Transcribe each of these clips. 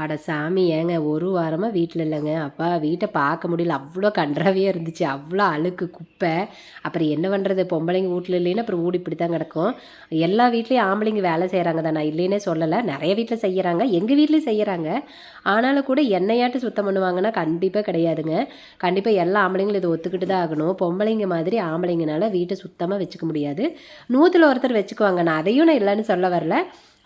அட சாமி ஏங்க ஒரு வாரமாக வீட்டில் இல்லைங்க. அப்பா வீட்டை பார்க்க முடியல. அவ்வளோ கன்றாவியாக இருந்துச்சு. அவ்வளோ அழுக்கு குப்பை. அப்புறம் என்ன பண்ணுறது, பொம்பளைங்க வீட்டில் இல்லைன்னா அப்புறம் ஊடி இப்படி தான் கிடக்கும். எல்லா வீட்லேயும் ஆம்பளைங்க வேலை செய்கிறாங்க தான், நான் இல்லைன்னே சொல்லலை. நிறைய வீட்டில் செய்கிறாங்க, எங்கள் வீட்லேயும் செய்கிறாங்க. ஆனாலும் கூட என்னையாட்டு சுத்தம் பண்ணுவாங்கன்னா கண்டிப்பாக கிடையாதுங்க. கண்டிப்பாக எல்லா ஆம்பளைங்களும் இதை ஒத்துக்கிட்டு தான் ஆகணும். பொம்பளைங்க மாதிரி ஆம்பளைங்கனால வீட்டை சுத்தமாக வச்சுக்க முடியாது. 100ல் ஒருத்தர் வச்சுக்குவாங்க, நான் அதையும் நான் இல்லைன்னு சொல்ல வரல.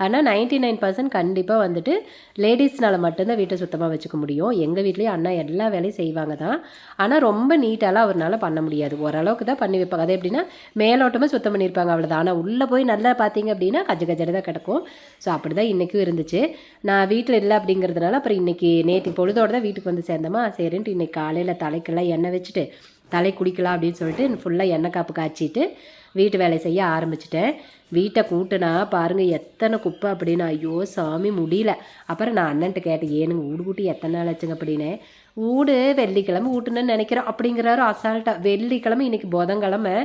ஆனால் 99% கண்டிப்பாக வந்துட்டு லேடிஸ்னால் மட்டும்தான் வீட்டை சுத்தமாக வச்சுக்க முடியும். எங்கள் வீட்லேயும் அண்ணா எல்லா வேலையும் செய்வாங்க தான். ஆனால் ரொம்ப நீட்டாலாம் அவர்னால பண்ண முடியாது. ஓரளவுக்கு தான் பண்ணி வைப்பாங்க. அது எப்படின்னா மேலோட்டமாக சுத்தம் பண்ணியிருப்பாங்க, அவ்வளோதான். ஆனால் உள்ளே போய் நல்லா பார்த்தீங்க அப்படின்னா கஜ கஜடி தான் கிடக்கும். ஸோ அப்படி தான் இன்றைக்கும் இருந்துச்சு. நான் வீட்டில் இல்லை அப்படிங்கிறதுனால அப்புறம் இன்றைக்கி நேற்று பொழுதோடு தான் வீட்டுக்கு வந்து சேர்ந்தோமா. சரின்ட்டு இன்றைக்கி காலையில் தலைக்கெல்லாம் எண்ணெய் வச்சுட்டு தலை குளிக்கலாம் அப்படின்னு சொல்லிட்டு ஃபுல்லாக எண்ணெய் காப்பு காய்ச்சிட்டு வீட்டு வேலை செய்ய ஆரம்பிச்சிட்டேன். வீட்டை கூட்டுனா பாருங்கள் எத்தனை குப்பை அப்படின்னு. ஐயோ சாமி முடியல. அப்புறம் நான் அண்ணன்ட்ட கேட்டேன், ஏனுங்க வீடு கூட்டி எத்தனை நாள் ஆச்சுங்க அப்படின்னு. வீடு வெள்ளிக்கிழமை ஊட்டுனேன்னு நினைக்கிறோம் அப்படிங்கிறாரு அசால்ட்டாக. வெள்ளிக்கிழமை இன்றைக்கி புதன்கிழமை.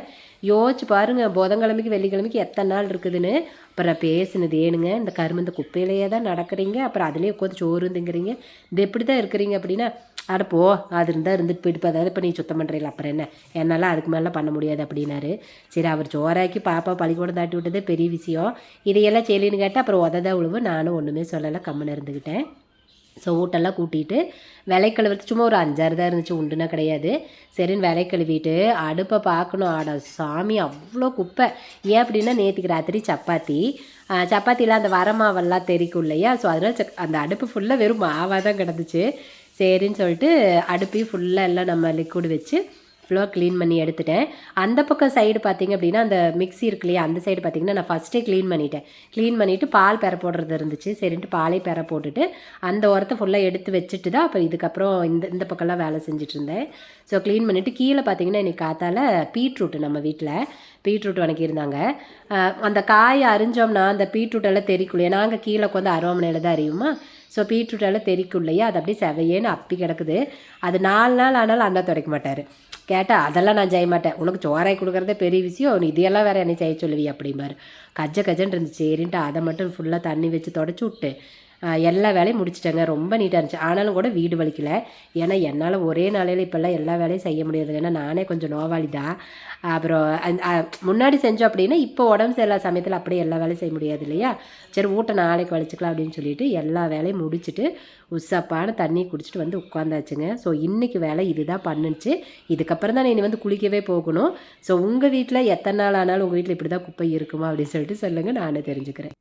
யோசிச்சு பாருங்கள், புதன்கிழமைக்கு வெள்ளிக்கிழமைக்கு எத்தனை நாள் இருக்குதுன்னு. அப்புறம் பேசுனது, ஏனுங்க இந்த கரும்பு இந்த குப்பையிலேயே தான் நடக்கிறீங்க, அப்புறம் அதிலே உட்காந்து சோறு திங்குறீங்க, இது எப்படி தான் இருக்கிறீங்க அப்படின்னா. அடப்போ அது இருந்தால் இருந்துட்டு போயிட்டு அதாவது இப்போ நீ சுத்தம் பண்ணுறீங்களா, அப்புறம் என்ன என்னால் அதுக்கு மேலே பண்ண முடியாது அப்படின்னாரு. சரி அவர் சோறாக்கி பாப்பா பள்ளிக்கூடம் தாட்டி விட்டதே பெரிய விஷயம். இதையெல்லாம் செல்லின்னு கேட்டால் அப்புறம் உததான் உழுவு. நானும் ஒன்றுமே சொல்லலை, கம்முன்னு இருந்துக்கிட்டேன். ஸோ வீட்டெல்லாம் கூட்டிகிட்டு விலை கழுவுறது சும்மா ஒரு 5-6 தான் இருந்துச்சு, உண்டுனா கிடையாது. சரின்னு விலை கழுவிட்டு அடுப்பை பார்க்கணும். ஆட சாமி அவ்வளோ குப்பை. ஏன் அப்படின்னா நேற்றுக்கு ராத்திரி சப்பாத்தியில் அந்த வர மாவெல்லாம் தெரிக்கும் இல்லையா. ஸோ அதனால் அந்த அடுப்பு ஃபுல்லாக வெறும் மாவாக தான் கிடந்துச்சு. சரின்னு சொல்லிட்டு அடுப்பையும் ஃபுல்லாக எல்லாம் நம்ம லிக்விட் வச்சு ஃபுல்லாக க்ளீன் பண்ணி எடுத்துட்டேன். அந்த பக்கம் சைடு பார்த்திங்க அப்படின்னா அந்த மிக்ஸி இருக்கு இல்லையா, அந்த சைடு பார்த்திங்கன்னா நான் ஃபஸ்ட்டே க்ளீன் பண்ணிவிட்டு பால் பெற போடுறது இருந்துச்சு. சரின்ட்டு பாலே பெற போட்டுட்டு அந்த உரத்தை ஃபுல்லாக எடுத்து வச்சுட்டு தான் அப்புறம் இதுக்கப்புறம் இந்த பக்கம்லாம் வேலை செஞ்சுட்டு இருந்தேன். ஸோ க்ளீன் பண்ணிவிட்டு கீழே பார்த்திங்கன்னா இன்றைக்கி காத்தால் பீட்ரூட்டு நம்ம வீட்டில் பீட்ரூட் வணக்கியிருந்தாங்க. அந்த காயை அரிஞ்சோம்னா அந்த பீட்ரூட்டெல்லாம் தெரிக்குள்ளையா, நாங்கள் கீழே உட்காந்து அருவாமனையில் தான் அறியுமா. ஸோ பீட்ரூட்டெல்லாம் தெரிக்கும் இல்லையா, அது அப்படியே செவையேன்னு அப்பி கிடக்குது. அது 4 நாள் ஆனாலும் அண்ணா துடைக்க மாட்டார். கேட்டால் அதெல்லாம் நான் செய்ய மாட்டேன், உனக்கு சோறாய் கொடுக்குறதே பெரிய விஷயம், நீ இதையெல்லாம் வேறு என்னை செய்ய சொல்லுவி அப்படிம்பாரு. கஜன்னு இருந்துச்சு. சரின்ட்டு அதை மட்டும் ஃபுல்லாக தண்ணி வச்சு தொடச்சி விட்டு எல்லா வேலையும் முடிச்சிட்டேங்க. ரொம்ப நீட்டாக இருந்துச்சு. ஆனாலும் கூட வீடு வலிக்கல. ஏன்னா என்னால் ஒரே நாளையில் இப்போல்லாம் எல்லா வேலையும் செய்ய முடியாது. ஏன்னா நானே கொஞ்சம் நோவாளி தான். அப்புறம் முன்னாடி செஞ்சோம் அப்படின்னா இப்போ உடம்பு சரியில்லாத சமயத்தில் அப்படியே எல்லா வேலையும் செய்ய முடியாது இல்லையா. சரி ஊட்ட நாளைக்கு வலிச்சிக்கலாம் அப்படின்னு சொல்லிட்டு எல்லா வேலையும் முடிச்சுட்டு உசப்பான தண்ணி குடிச்சிட்டு வந்து உட்காந்தாச்சுங்க. ஸோ இன்றைக்கி வேலை இதுதான் பண்ணுச்சு. இதுக்கப்புறம் தான் இனி வந்து குளிக்கவே போகணும். ஸோ உங்கள் வீட்டில் எத்தனை நாள் ஆனாலும் உங்கள் வீட்டில் இப்படி தான் குப்பை இருக்குமா அப்படின்னு சொல்லிட்டு சொல்லுங்கள், நானே தெரிஞ்சுக்கிறேன்.